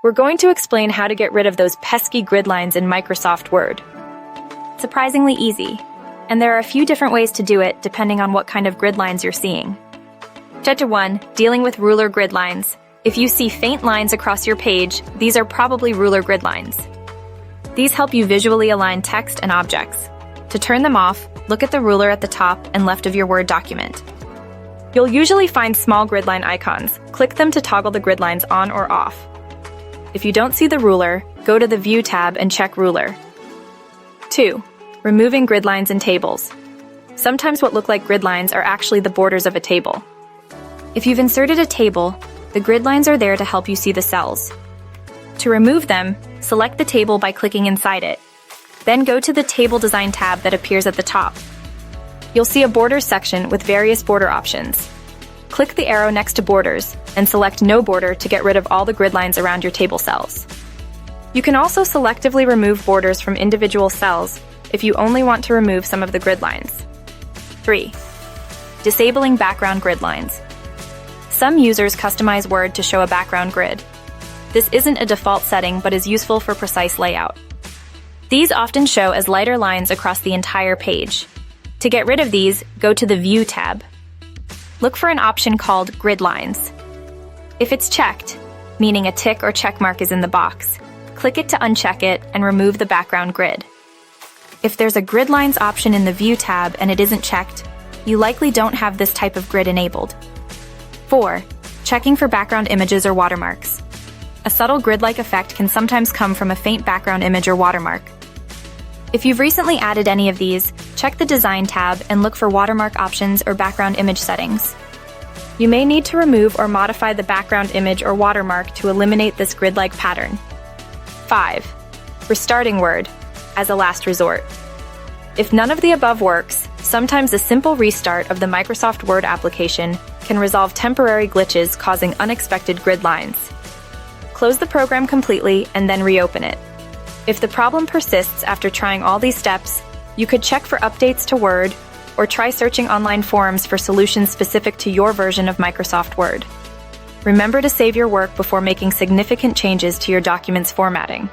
We're going to explain how to get rid of those pesky grid lines in Microsoft Word. Surprisingly easy, and there are a few different ways to do it depending on what kind of grid lines you're seeing. Step 1. Dealing with ruler grid lines. If you see faint lines across your page, these are probably ruler grid lines. These help you visually align text and objects. To turn them off, look at the ruler at the top and left of your Word document. You'll usually find small grid line icons. Click them to toggle the grid lines on or off. If you don't see the ruler, go to the View tab and check Ruler. 2. Removing grid lines in tables. Sometimes what look like grid lines are actually the borders of a table. If you've inserted a table, the grid lines are there to help you see the cells. To remove them, select the table by clicking inside it. Then go to the Table Design tab that appears at the top. You'll see a Borders section with various border options. Click the arrow next to Borders and select No Border to get rid of all the grid lines around your table cells. You can also selectively remove borders from individual cells if you only want to remove some of the grid lines. 3. Disabling background grid lines. Some users customize Word to show a background grid. This isn't a default setting but is useful for precise layout. These often show as lighter lines across the entire page. To get rid of these, go to the View tab. Look for an option called Grid Lines. If it's checked, meaning a tick or check mark is in the box, click it to uncheck it and remove the background grid. If there's a Grid Lines option in the View tab and it isn't checked, you likely don't have this type of grid enabled. 4. Checking for background images or watermarks. A subtle grid-like effect can sometimes come from a faint background image or watermark. If you've recently added any of these, check the Design tab and look for watermark options or background image settings. You may need to remove or modify the background image or watermark to eliminate this grid-like pattern. 5. Restarting Word, as a last resort. If none of the above works, sometimes a simple restart of the Microsoft Word application can resolve temporary glitches causing unexpected grid lines. Close the program completely and then reopen it. If the problem persists after trying all these steps, you could check for updates to Word or try searching online forums for solutions specific to your version of Microsoft Word. Remember to save your work before making significant changes to your document's formatting.